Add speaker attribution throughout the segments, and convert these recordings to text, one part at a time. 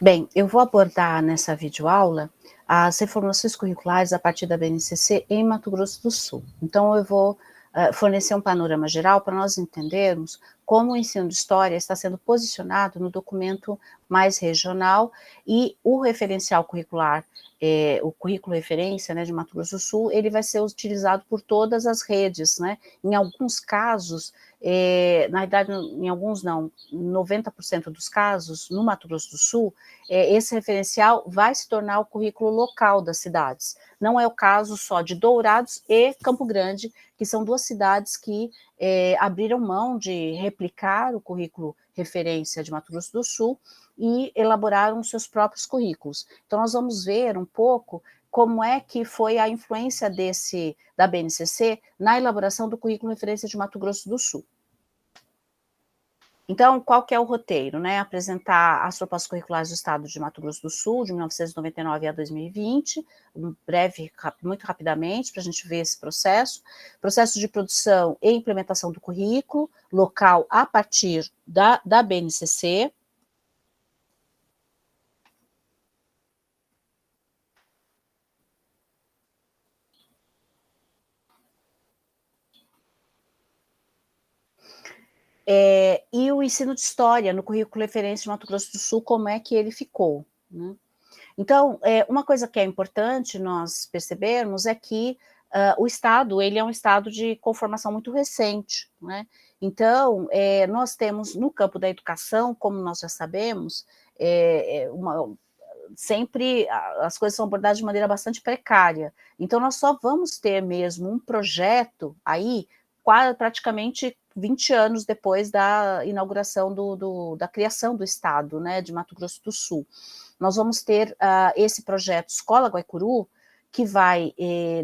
Speaker 1: Bem, eu vou abordar nessa videoaula as reformulações curriculares a partir da BNCC em Mato Grosso do Sul. Então, eu vou fornecer um panorama geral para nós entendermos como o ensino de história está sendo posicionado no documento mais regional e o referencial curricular, o currículo referência, né, de Mato Grosso do Sul, ele vai ser utilizado por todas as redes, né? Em alguns casos, na verdade, em alguns não, 90% dos casos, no Mato Grosso do Sul, esse referencial vai se tornar o currículo local das cidades. Não é o caso só de Dourados e Campo Grande, que são duas cidades que abriram mão de replicar o currículo referência de Mato Grosso do Sul e elaboraram seus próprios currículos. Então, nós vamos ver um pouco como é que foi a influência da BNCC na elaboração do currículo referência de Mato Grosso do Sul. Então, qual que é o roteiro, né? Apresentar as propostas curriculares do Estado de Mato Grosso do Sul, de 1999 a 2020, muito rapidamente, para a gente ver esse processo. Processo de produção e implementação do currículo local a partir da BNCC. E o ensino de história no currículo referência de Mato Grosso do Sul, como é que ele ficou, né? Então, uma coisa que é importante nós percebermos é que o Estado, ele é um Estado de conformação muito recente, né? Então, nós temos no campo da educação, como nós já sabemos, sempre as coisas são abordadas de maneira bastante precária. Então, nós só vamos ter mesmo um projeto aí, praticamente 20 anos depois da inauguração da criação do Estado, né, de Mato Grosso do Sul. Nós vamos ter esse projeto Escola Guaicuru, que vai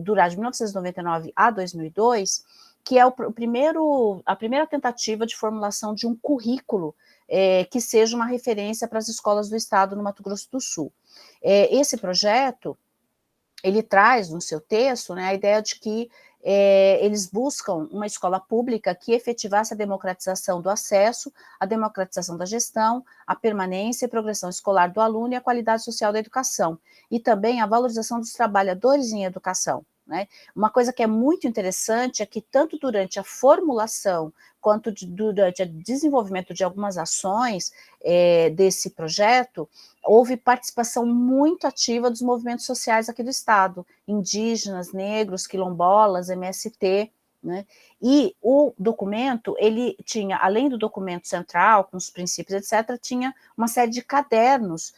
Speaker 1: durar de 1999 a 2002, que é a primeira tentativa de formulação de um currículo que seja uma referência para as escolas do Estado no Mato Grosso do Sul. Esse projeto, ele traz no seu texto, né, a ideia de que eles buscam uma escola pública que efetivasse a democratização do acesso, a democratização da gestão, a permanência e progressão escolar do aluno e a qualidade social da educação, e também a valorização dos trabalhadores em educação, né? Uma coisa que é muito interessante é que tanto durante a formulação quanto durante o desenvolvimento de algumas ações desse projeto, houve participação muito ativa dos movimentos sociais aqui do Estado, indígenas, negros, quilombolas, MST, né? E o documento, ele tinha, além do documento central, com os princípios, etc., tinha uma série de cadernos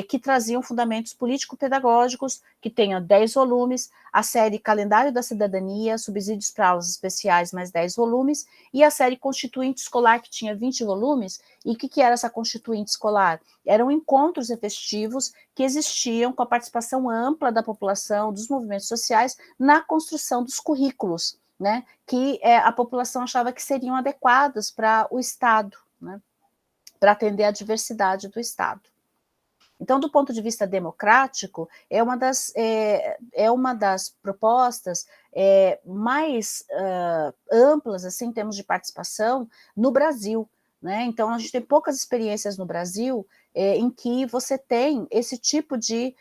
Speaker 1: que traziam fundamentos político-pedagógicos, que tenham 10 volumes, a série Calendário da Cidadania, Subsídios para Aulas Especiais, mais 10 volumes, e a série Constituinte Escolar, que tinha 20 volumes. E o que era essa Constituinte Escolar? Eram encontros efetivos que existiam com a participação ampla da população, dos movimentos sociais, na construção dos currículos, né, que a população achava que seriam adequadas para o Estado, né, para atender a diversidade do Estado. Então, do ponto de vista democrático, é uma das propostas mais amplas, assim, em termos de participação, no Brasil, né? Então, a gente tem poucas experiências no Brasil em que você tem esse tipo de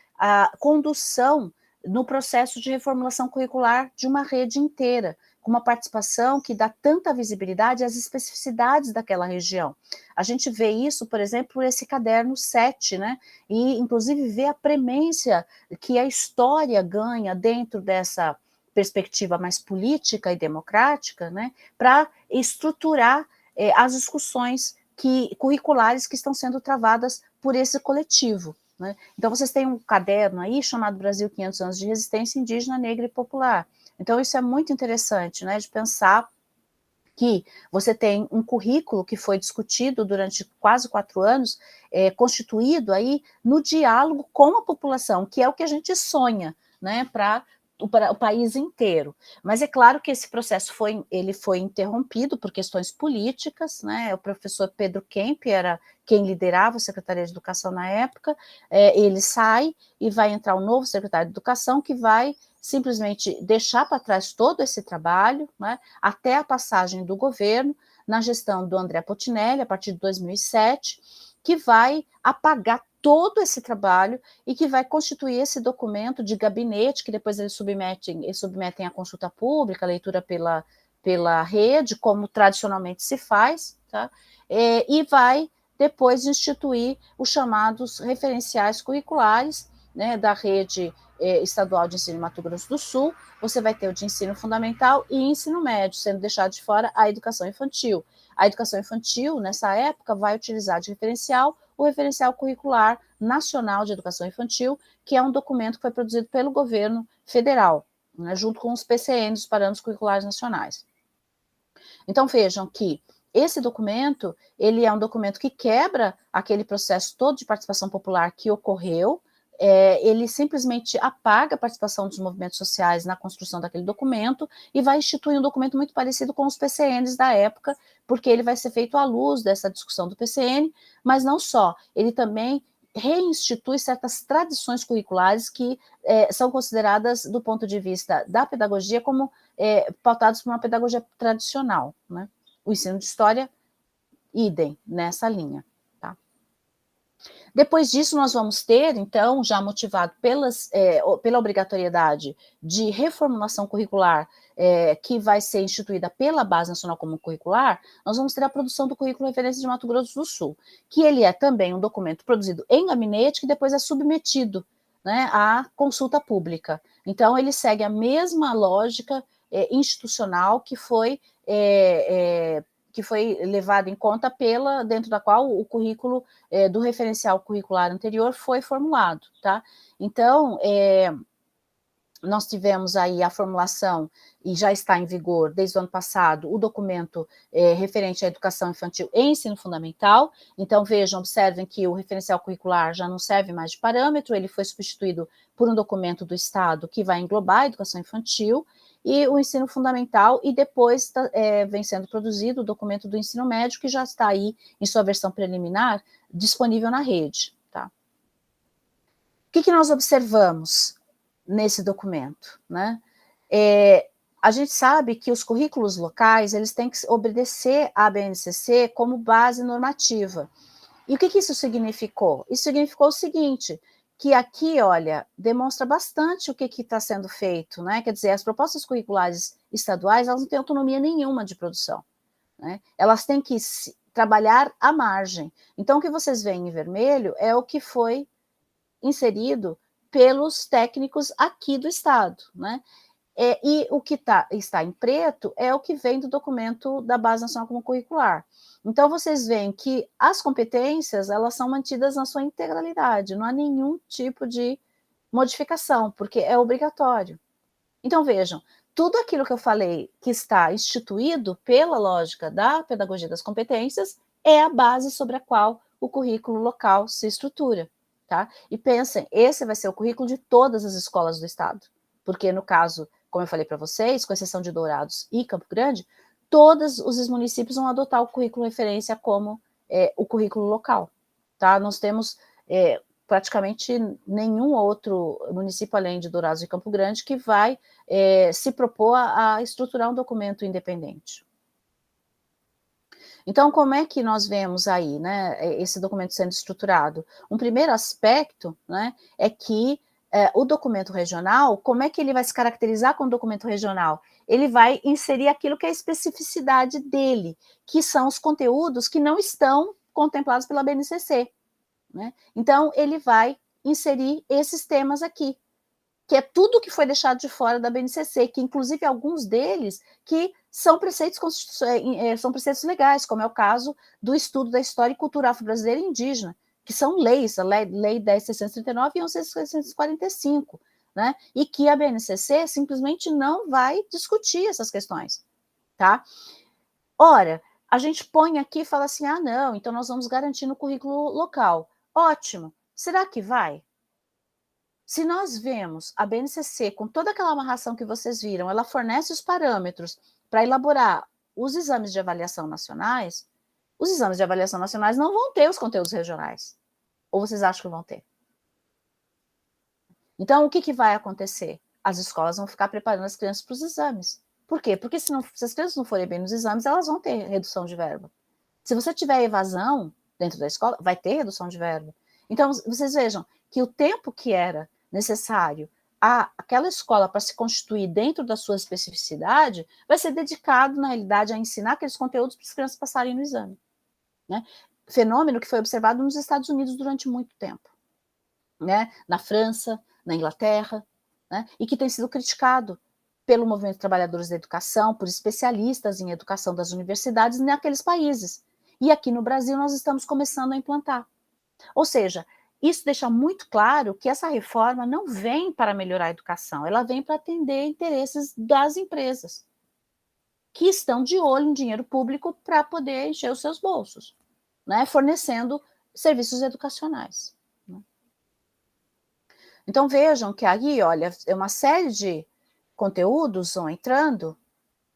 Speaker 1: condução no processo de reformulação curricular de uma rede inteira, com uma participação que dá tanta visibilidade às especificidades daquela região. A gente vê isso, por exemplo, nesse caderno 7, né? E, inclusive, vê a premência que a história ganha dentro dessa perspectiva mais política e democrática, né? Para estruturar as discussões curriculares que estão sendo travadas por esse coletivo, né? Então, vocês têm um caderno aí chamado Brasil 500 anos de resistência indígena, negra e popular. Então, isso é muito interessante, né, de pensar que você tem um currículo que foi discutido durante quase 4 anos, constituído aí no diálogo com a população, que é o que a gente sonha, né, para o país inteiro. Mas é claro que esse processo foi interrompido por questões políticas, né? O professor Pedro Kemp era quem liderava a Secretaria de Educação na época, ele sai e vai entrar um novo secretário de Educação que vai simplesmente deixar para trás todo esse trabalho, né, até a passagem do governo, na gestão do André Potinelli, a partir de 2007, que vai apagar todo esse trabalho e que vai constituir esse documento de gabinete, que depois eles submetem à consulta pública, leitura pela rede, como tradicionalmente se faz, tá? E vai depois instituir os chamados referenciais curriculares, né, da rede estadual de ensino em Mato Grosso do Sul. Você vai ter o de ensino fundamental e ensino médio, sendo deixado de fora a educação infantil. A educação infantil, nessa época, vai utilizar de referencial o referencial curricular nacional de educação infantil, que é um documento que foi produzido pelo governo federal, né, junto com os PCNs, os Parâmetros Curriculares Nacionais. Então vejam que esse documento, ele é um documento que quebra aquele processo todo de participação popular que ocorreu, ele simplesmente apaga a participação dos movimentos sociais na construção daquele documento e vai instituir um documento muito parecido com os PCNs da época, porque ele vai ser feito à luz dessa discussão do PCN, mas não só, ele também reinstitui certas tradições curriculares que são consideradas, do ponto de vista da pedagogia, como pautados por uma pedagogia tradicional, né? O ensino de história, idem, nessa linha. Tá? Depois disso, nós vamos ter, então, já motivado pela obrigatoriedade de reformulação curricular, que vai ser instituída pela Base Nacional Comum Curricular, nós vamos ter a produção do Currículo Referência de Mato Grosso do Sul, que ele é também um documento produzido em gabinete, que depois é submetido, né, à consulta pública. Então, ele segue a mesma lógica institucional que foi levado em conta dentro da qual o currículo do referencial curricular anterior foi formulado, tá? Então, nós tivemos aí a formulação, e já está em vigor desde o ano passado, o documento referente à educação infantil e ensino fundamental. Então, vejam, observem que o referencial curricular já não serve mais de parâmetro, ele foi substituído por um documento do Estado que vai englobar a educação infantil e o ensino fundamental, e depois vem sendo produzido o documento do ensino médio, que já está aí em sua versão preliminar, disponível na rede. Tá? O que nós observamos nesse documento, né? A gente sabe que os currículos locais, eles têm que obedecer à BNCC como base normativa. E o que isso significou? Isso significou o seguinte, que aqui, olha, demonstra bastante o que está sendo feito, né? Quer dizer, as propostas curriculares estaduais, elas não têm autonomia nenhuma de produção, né? Elas têm que trabalhar à margem. Então, o que vocês veem em vermelho é o que foi inserido pelos técnicos aqui do Estado, né? E o que está em preto é o que vem do documento da Base Nacional Comum Curricular. Então, vocês veem que as competências, elas são mantidas na sua integralidade, não há nenhum tipo de modificação, porque é obrigatório. Então, vejam, tudo aquilo que eu falei que está instituído pela lógica da pedagogia das competências é a base sobre a qual o currículo local se estrutura. Tá? E pensem, esse vai ser o currículo de todas as escolas do Estado, porque no caso, como eu falei para vocês, com exceção de Dourados e Campo Grande, todos os municípios vão adotar o currículo referência como o currículo local. Tá? Nós temos praticamente nenhum outro município, além de Dourados e Campo Grande, que vai se propor a estruturar um documento independente. Então, como é que nós vemos aí, né, esse documento sendo estruturado? Um primeiro aspecto, né, é que o documento regional, como é que ele vai se caracterizar como documento regional? Ele vai inserir aquilo que é a especificidade dele, que são os conteúdos que não estão contemplados pela BNCC, né? Então, ele vai inserir esses temas aqui, que é tudo que foi deixado de fora da BNCC, que inclusive alguns deles que são preceitos legais, como é o caso do estudo da história e cultura afro-brasileira e indígena, que são leis, a Lei 10.639 e 11.645, né? E que a BNCC simplesmente não vai discutir essas questões, tá? Ora, a gente põe aqui e fala assim, não, então nós vamos garantir no currículo local. Ótimo, será que vai? Se nós vemos a BNCC com toda aquela amarração que vocês viram, ela fornece os parâmetros para elaborar os exames de avaliação nacionais, os exames de avaliação nacionais não vão ter os conteúdos regionais. Ou vocês acham que vão ter? Então, o que vai acontecer? As escolas vão ficar preparando as crianças para os exames. Por quê? Porque se as crianças não forem bem nos exames, elas vão ter redução de verba. Se você tiver evasão dentro da escola, vai ter redução de verba. Então, vocês vejam que o tempo que era necessário aquela escola para se constituir dentro da sua especificidade vai ser dedicado, na realidade, a ensinar aqueles conteúdos para as crianças passarem no exame. Né? Fenômeno que foi observado nos Estados Unidos durante muito tempo, né? Na França, na Inglaterra, né? E que tem sido criticado pelo movimento de trabalhadores da educação, por especialistas em educação das universidades naqueles países. E aqui no Brasil nós estamos começando a implantar. Ou seja, isso deixa muito claro que essa reforma não vem para melhorar a educação, ela vem para atender interesses das empresas, que estão de olho em dinheiro público para poder encher os seus bolsos, né, fornecendo serviços educacionais. Né. Então vejam que aí, olha, é uma série de conteúdos vão entrando,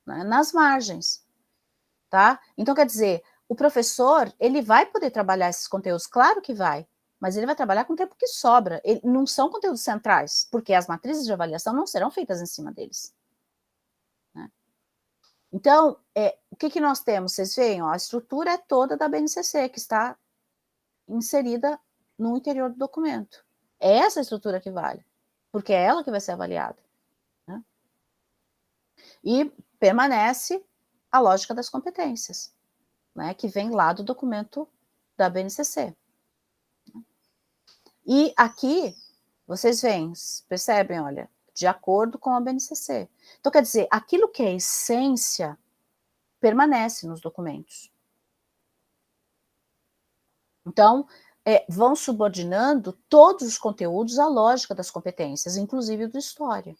Speaker 1: né, nas margens, tá? Então quer dizer, o professor, ele vai poder trabalhar esses conteúdos, claro que vai, mas ele vai trabalhar com o tempo que sobra. Não são conteúdos centrais, porque as matrizes de avaliação não serão feitas em cima deles. Né? Então, o que nós temos? Vocês veem, ó, a estrutura é toda da BNCC, que está inserida no interior do documento. É essa estrutura que vale, porque é ela que vai ser avaliada. Né? E permanece a lógica das competências, né, que vem lá do documento da BNCC. E aqui, vocês veem, percebem, olha, de acordo com a BNCC. Então, quer dizer, aquilo que é essência permanece nos documentos. Então, vão subordinando todos os conteúdos à lógica das competências, inclusive do História.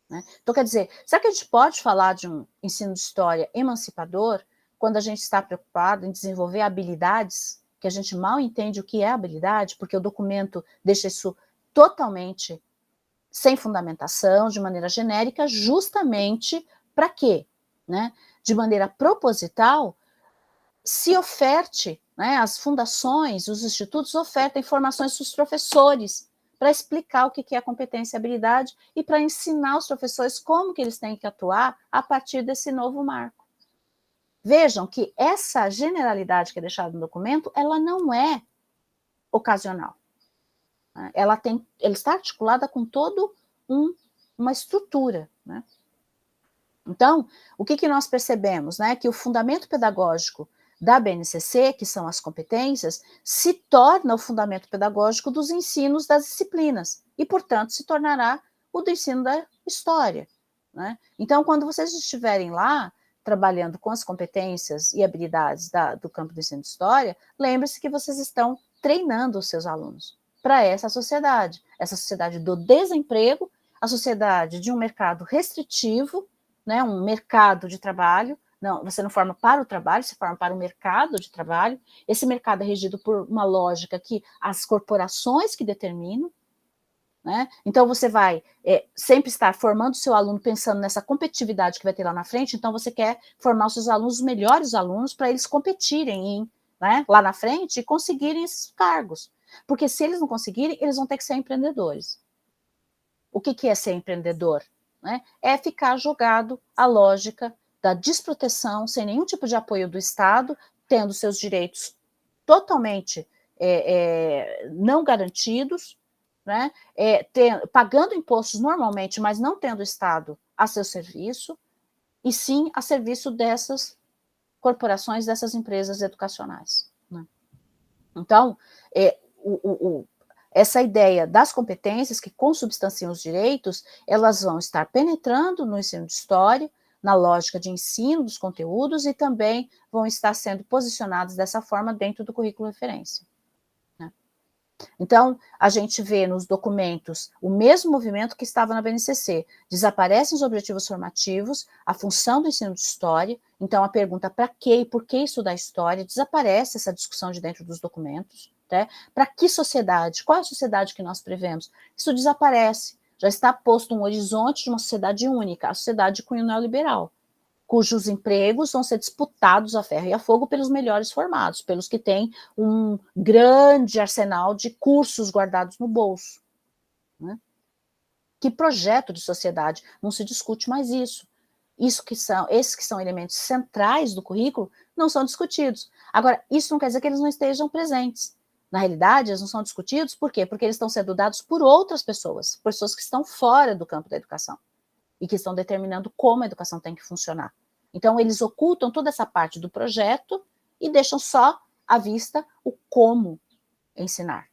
Speaker 1: Né? Então, quer dizer, será que a gente pode falar de um ensino de História emancipador quando a gente está preocupado em desenvolver habilidades que a gente mal entende o que é habilidade, porque o documento deixa isso totalmente sem fundamentação, de maneira genérica, justamente para quê? Né? De maneira proposital, se oferte, né, as fundações, os institutos ofertam informações para os professores, para explicar o que é competência e habilidade e para ensinar os professores como que eles têm que atuar a partir desse novo marco. Vejam que essa generalidade que é deixada no documento, ela não é ocasional. Ela está articulada com toda uma estrutura. Né? Então, o que nós percebemos? Né? Que o fundamento pedagógico da BNCC, que são as competências, se torna o fundamento pedagógico dos ensinos das disciplinas e, portanto, se tornará o do ensino da história. Né? Então, quando vocês estiverem lá trabalhando com as competências e habilidades do campo do ensino de história, lembre-se que vocês estão treinando os seus alunos para essa sociedade do desemprego, a sociedade de um mercado restritivo, né, um mercado de trabalho. Não, você não forma para o trabalho, você forma para o mercado de trabalho. Esse mercado é regido por uma lógica que as corporações que determinam. Né? Então, você vai sempre estar formando o seu aluno pensando nessa competitividade que vai ter lá na frente, então você quer formar os seus alunos, os melhores alunos, para eles competirem né, lá na frente e conseguirem esses cargos. Porque se eles não conseguirem, eles vão ter que ser empreendedores. O que é ser empreendedor? Né? É ficar jogado à lógica da desproteção, sem nenhum tipo de apoio do Estado, tendo seus direitos totalmente não garantidos, né? Pagando impostos normalmente, mas não tendo o Estado a seu serviço, e sim a serviço dessas corporações, dessas empresas educacionais. Né? Então, essa ideia das competências que consubstanciam os direitos, elas vão estar penetrando no ensino de história, na lógica de ensino dos conteúdos, e também vão estar sendo posicionadas dessa forma dentro do currículo referência. Né? Então, a gente vê nos documentos o mesmo movimento que estava na BNCC. Desaparecem os objetivos formativos, a função do ensino de história, então a pergunta para que e por que estudar história, desaparece essa discussão de dentro dos documentos. Né? Para que sociedade? Qual é a sociedade que nós prevemos? Isso desaparece. Já está posto um horizonte de uma sociedade única, a sociedade de cunho neoliberal, cujos empregos vão ser disputados a ferro e a fogo pelos melhores formados, pelos que têm um grande arsenal de cursos guardados no bolso. Né? Que projeto de sociedade? Não se discute mais isso. Esses que são elementos centrais do currículo não são discutidos. Agora, isso não quer dizer que eles não estejam presentes. Na realidade, eles não são discutidos, por quê? Porque eles estão sendo dados por outras pessoas que estão fora do campo da educação, e que estão determinando como a educação tem que funcionar. Então, eles ocultam toda essa parte do projeto e deixam só à vista o como ensinar.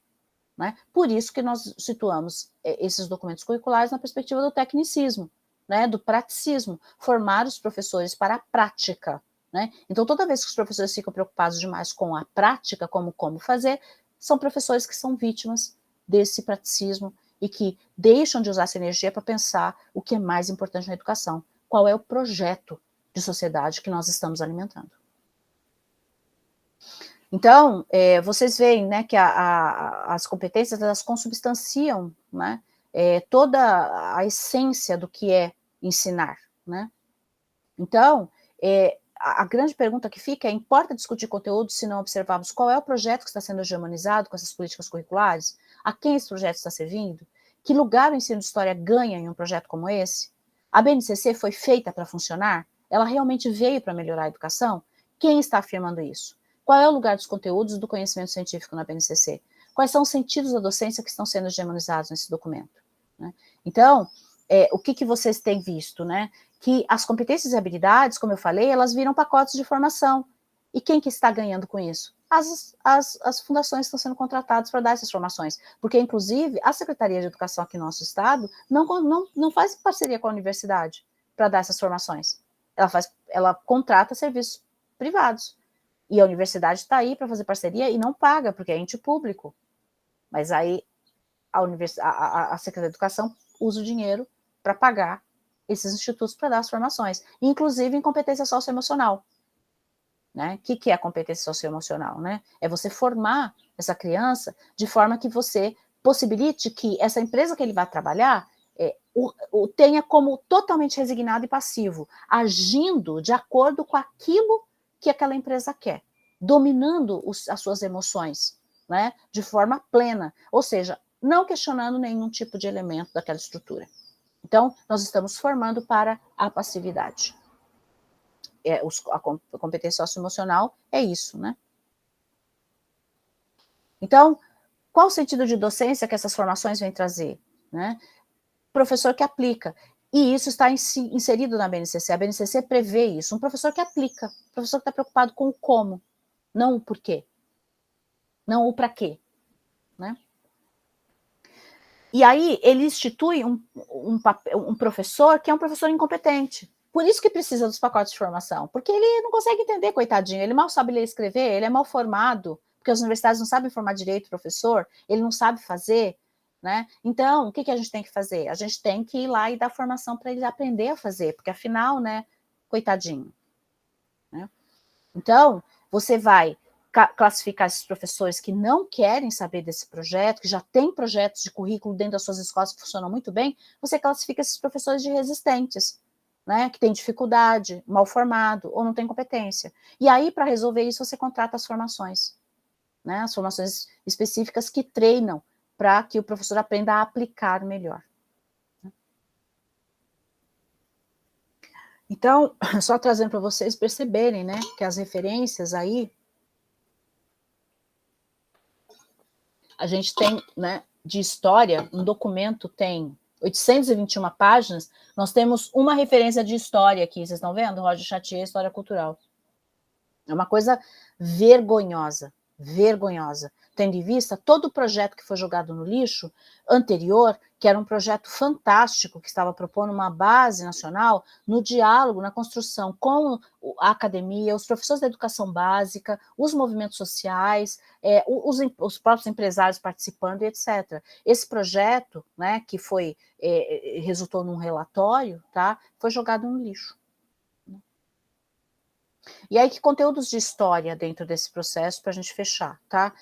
Speaker 1: Né? Por isso que nós situamos esses documentos curriculares na perspectiva do tecnicismo, né? Do praticismo, formar os professores para a prática. Né? Então, toda vez que os professores ficam preocupados demais com a prática, como fazer, são professores que são vítimas desse praticismo e que deixam de usar essa energia para pensar o que é mais importante na educação, qual é o projeto de sociedade que nós estamos alimentando. Então, vocês veem, né, que as competências, elas consubstanciam, né, toda a essência do que é ensinar, né? Então, a grande pergunta que fica é, importa discutir conteúdo se não observarmos qual é o projeto que está sendo hegemonizado com essas políticas curriculares? A quem esse projeto está servindo? Que lugar o ensino de história ganha em um projeto como esse? A BNCC foi feita para funcionar? Ela realmente veio para melhorar a educação? Quem está afirmando isso? Qual é o lugar dos conteúdos do conhecimento científico na BNCC? Quais são os sentidos da docência que estão sendo hegemonizados nesse documento? Né? Então, o que vocês têm visto, né? Que as competências e habilidades, como eu falei, elas viram pacotes de formação. E quem que está ganhando com isso? As fundações estão sendo contratadas para dar essas formações. Porque, inclusive, a Secretaria de Educação aqui no nosso estado não faz parceria com a universidade para dar essas formações. Ela contrata serviços privados. E a universidade está aí para fazer parceria e não paga, porque é ente público. Mas aí a Secretaria de Educação usa o dinheiro para pagar esses institutos para dar as formações, inclusive em competência socioemocional. Né? O que é a competência socioemocional? Né? É você formar essa criança de forma que você possibilite que essa empresa que ele vai trabalhar o tenha como totalmente resignado e passivo, agindo de acordo com aquilo que aquela empresa quer, dominando as suas emoções, né? De forma plena, ou seja, não questionando nenhum tipo de elemento daquela estrutura. Então, nós estamos formando para a passividade. A competência socioemocional é isso, né? Então, qual o sentido de docência que essas formações vêm trazer? Né? Professor que aplica. E isso está inserido na BNCC. A BNCC prevê isso. Um professor que aplica. Um professor que está preocupado com o como, não o porquê. Não o para quê. Né? E aí ele institui um professor que é um professor incompetente. Por isso que precisa dos pacotes de formação, porque ele não consegue entender, coitadinho, ele mal sabe ler e escrever, ele é mal formado, porque as universidades não sabem formar direito o professor, ele não sabe fazer, né? Então, o que a gente tem que fazer? A gente tem que ir lá e dar formação para ele aprender a fazer, porque afinal, né, coitadinho. Né? Então, você vai classificar esses professores que não querem saber desse projeto, que já têm projetos de currículo dentro das suas escolas que funcionam muito bem, você classifica esses professores de resistentes, né, que têm dificuldade, mal formado ou não tem competência. E aí, para resolver isso, você contrata as formações, né, as formações específicas que treinam para que o professor aprenda a aplicar melhor. Então, só trazendo para vocês perceberem, né, que as referências aí, a gente tem, né, de história, um documento tem 821 páginas, nós temos uma referência de história aqui, vocês estão vendo? Roger Chartier, História Cultural. É uma coisa vergonhosa, vergonhosa, tendo em vista todo o projeto que foi jogado no lixo anterior, que era um projeto fantástico, que estava propondo uma base nacional no diálogo, na construção com a academia, os professores da educação básica, os movimentos sociais, os próprios empresários participando, etc. Esse projeto, né, que resultou num relatório, tá, foi jogado no lixo. E aí, que conteúdos de história dentro desse processo para a gente fechar, tá?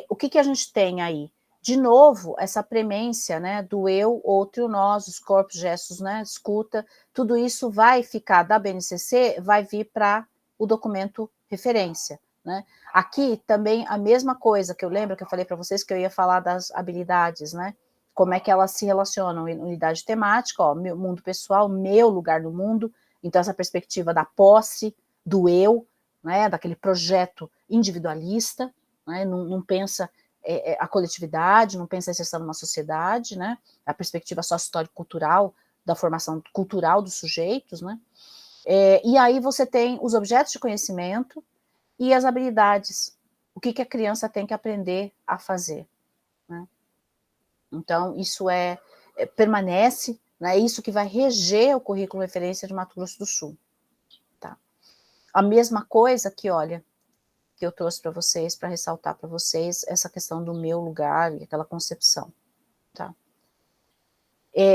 Speaker 1: O que a gente tem aí? De novo, essa premência, né, do eu, outro e o nós, os corpos, gestos, né, escuta, tudo isso vai ficar da BNCC, vai vir para o documento referência, né? Aqui também a mesma coisa, que eu lembro que eu falei para vocês que eu ia falar das habilidades, né? Como é que elas se relacionam em unidade temática, ó, meu mundo pessoal, meu lugar no mundo, então essa perspectiva da posse, do eu, né, daquele projeto individualista, né, não pensa a coletividade, não pensa a inserção numa sociedade, né? A perspectiva sócio-histórico-cultural, da formação cultural dos sujeitos, né? E aí você tem os objetos de conhecimento e as habilidades. O que a criança tem que aprender a fazer, né? Então, isso permanece, né? É isso que vai reger o currículo referência de Mato Grosso do Sul. Tá? A mesma coisa que, olha, que eu trouxe para vocês, para ressaltar para vocês essa questão do meu lugar e aquela concepção. Tá?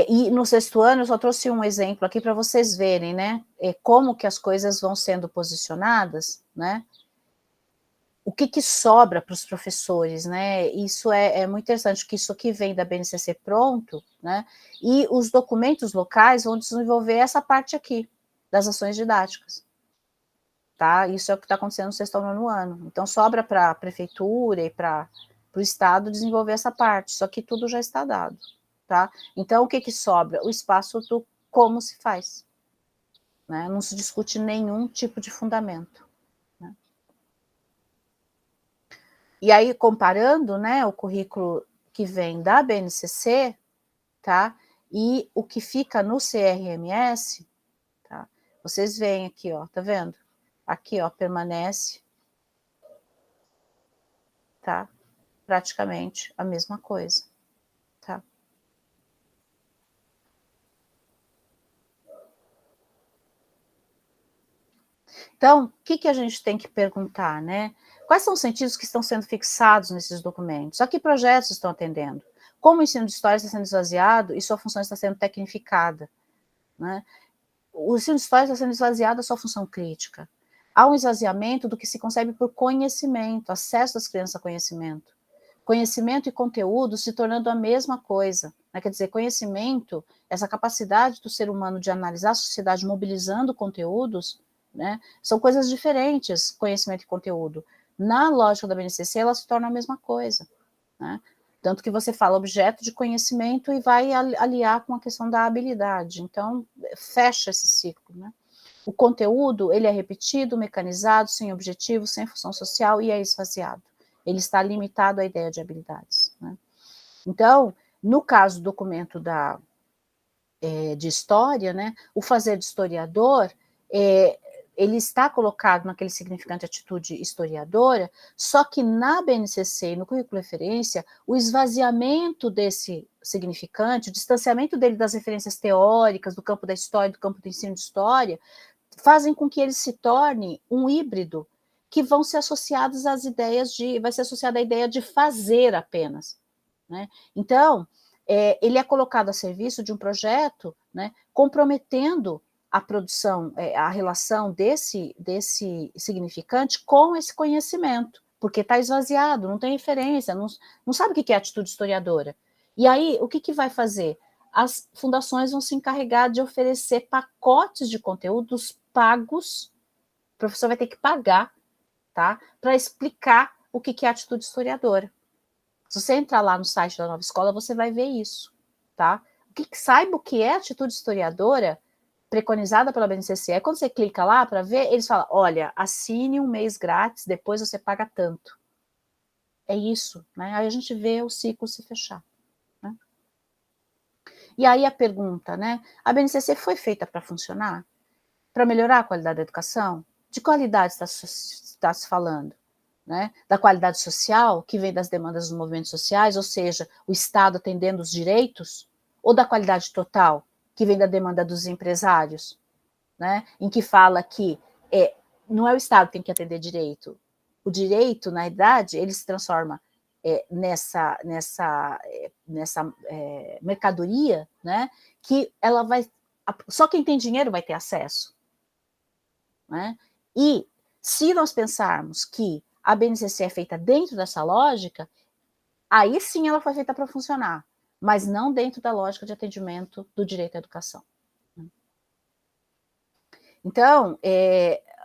Speaker 1: E no 6º ano, eu só trouxe um exemplo aqui para vocês verem, né, como que as coisas vão sendo posicionadas, né, o que sobra para os professores, né, isso é muito interessante, que isso aqui vem da BNCC pronto, né, e os documentos locais vão desenvolver essa parte aqui, das ações didáticas, tá, isso é o que está acontecendo no 6º ao 9º ano, então sobra para a prefeitura e para o estado desenvolver essa parte, isso aqui tudo já está dado. Tá? Então, o que sobra? O espaço do como se faz. Né? Não se discute nenhum tipo de fundamento. Né? E aí, comparando, né, o currículo que vem da BNCC, tá? E o que fica no CRMS, tá? Vocês veem aqui, ó, tá vendo? Aqui, ó, permanece, tá? Praticamente a mesma coisa, tá? Então, o que a gente tem que perguntar, né? Quais são os sentidos que estão sendo fixados nesses documentos? A que projetos estão atendendo? Como o ensino de história está sendo esvaziado e sua função está sendo tecnificada? Né? O ensino de história está sendo esvaziado da sua função crítica. Há um esvaziamento do que se concebe por conhecimento, acesso das crianças a conhecimento. Conhecimento e conteúdo se tornando a mesma coisa. Né? Quer dizer, conhecimento, essa capacidade do ser humano de analisar a sociedade mobilizando conteúdos, né? São coisas diferentes, conhecimento e conteúdo. Na lógica da BNCC, ela se torna a mesma coisa. Né? Tanto que você fala objeto de conhecimento e vai aliar com a questão da habilidade. Então, fecha esse ciclo. Né? O conteúdo, ele é repetido, mecanizado, sem objetivo, sem função social e é esvaziado. Ele está limitado à ideia de habilidades. Né? Então, no caso do documento de história, né, o fazer de historiador, ele está colocado naquele significante atitude historiadora, só que na BNCC e no currículo referência, o esvaziamento desse significante, o distanciamento dele das referências teóricas, do campo da história, do campo do ensino de história, fazem com que ele se torne um híbrido que vão ser associados às ideias vai ser associado à ideia de fazer apenas. Né? Então, ele é colocado a serviço de um projeto, né, comprometendo a produção, a relação desse significante com esse conhecimento, porque está esvaziado, não tem referência, não sabe o que é atitude historiadora. E aí, o que vai fazer? As fundações vão se encarregar de oferecer pacotes de conteúdos pagos, o professor vai ter que pagar, tá, para explicar o que é atitude historiadora. Se você entrar lá no site da Nova Escola, você vai ver isso, tá? Saiba o que é atitude historiadora preconizada pela BNCC. Aí quando você clica lá para ver, eles falam, olha, assine um mês grátis, depois você paga tanto. É isso, né? Aí a gente vê o ciclo se fechar. Né? E aí a pergunta, né? A BNCC foi feita para funcionar? Para melhorar a qualidade da educação? De qualidade está se falando? Né, da qualidade social, que vem das demandas dos movimentos sociais, ou seja, o Estado atendendo os direitos, ou da qualidade total, que vem da demanda dos empresários, né, em que fala que não é o Estado que tem que atender direito, o direito, na verdade, ele se transforma nessa mercadoria, né, que ela vai, só quem tem dinheiro vai ter acesso. Né, e se nós pensarmos que a BNCC é feita dentro dessa lógica, aí sim ela foi feita para funcionar, mas não dentro da lógica de atendimento do direito à educação. Então,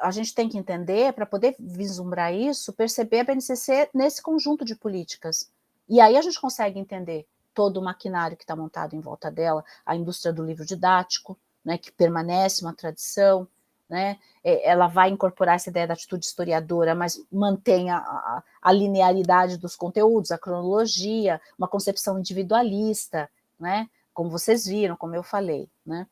Speaker 1: a gente tem que entender, para poder vislumbrar isso, perceber a BNCC nesse conjunto de políticas. E aí a gente consegue entender todo o maquinário que está montado em volta dela, a indústria do livro didático, né, que permanece uma tradição, né? Ela vai incorporar essa ideia da atitude historiadora, mas mantém a linearidade dos conteúdos, a cronologia, uma concepção individualista, né? Como vocês viram, como eu falei, né?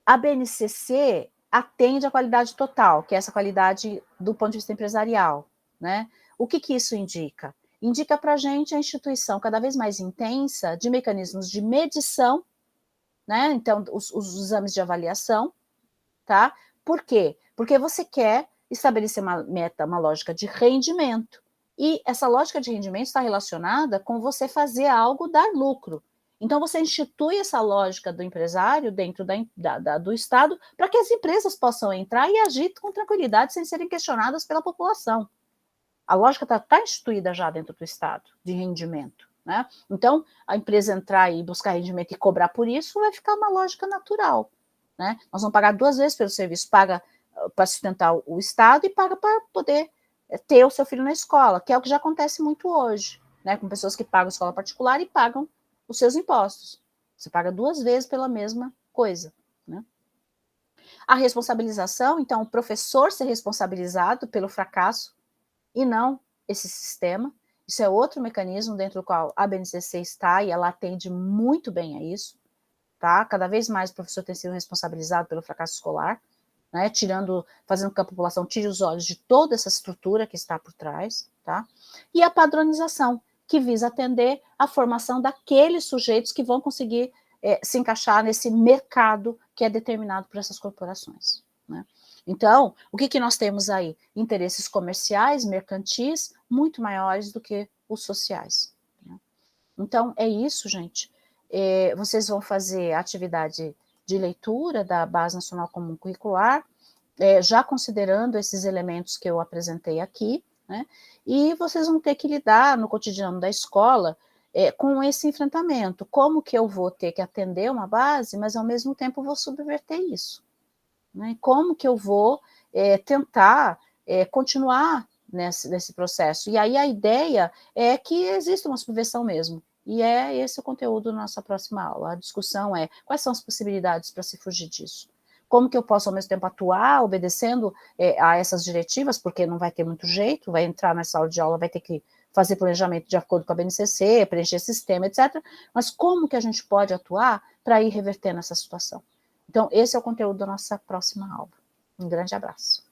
Speaker 1: A BNCC atende à qualidade total, que é essa qualidade do ponto de vista empresarial, né? O que isso indica? Indica para a gente a instituição cada vez mais intensa de mecanismos de medição, né? Então, os exames de avaliação, tá? Por quê? Porque você quer estabelecer uma meta, uma lógica de rendimento. E essa lógica de rendimento está relacionada com você fazer algo dar lucro. Então, você institui essa lógica do empresário dentro do Estado para que as empresas possam entrar e agir com tranquilidade sem serem questionadas pela população. A lógica está instituída já dentro do Estado, de rendimento, né? Então, a empresa entrar e buscar rendimento e cobrar por isso vai ficar uma lógica natural, né? Nós vamos pagar 2 vezes pelo serviço, paga para sustentar o Estado e paga para poder ter o seu filho na escola, que é o que já acontece muito hoje, né? Com pessoas que pagam escola particular e pagam os seus impostos. Você paga 2 vezes pela mesma coisa, né? A responsabilização, então, o professor ser responsabilizado pelo fracasso e não esse sistema. Isso é outro mecanismo dentro do qual a BNCC está e ela atende muito bem a isso, tá? Cada vez mais o professor tem sido responsabilizado pelo fracasso escolar, né? Fazendo com que a população tire os olhos de toda essa estrutura que está por trás, tá? E a padronização, que visa atender a formação daqueles sujeitos que vão conseguir se encaixar nesse mercado que é determinado por essas corporações, né? Então, o que nós temos aí? Interesses comerciais, mercantis, muito maiores do que os sociais, né? Então, é isso, gente. Vocês vão fazer a atividade de leitura da Base Nacional Comum Curricular, já considerando esses elementos que eu apresentei aqui, né? E vocês vão ter que lidar no cotidiano da escola com esse enfrentamento. Como que eu vou ter que atender uma base, mas ao mesmo tempo vou subverter isso, né? Como que eu vou tentar continuar nesse processo? E aí a ideia é que exista uma subversão mesmo. E é esse o conteúdo da nossa próxima aula. A discussão é quais são as possibilidades para se fugir disso? Como que eu posso, ao mesmo tempo, atuar obedecendo a essas diretivas, porque não vai ter muito jeito, vai entrar nessa aula de aula, vai ter que fazer planejamento de acordo com a BNCC, preencher sistema, etc. Mas como que a gente pode atuar para ir revertendo essa situação? Então, esse é o conteúdo da nossa próxima aula. Um grande abraço.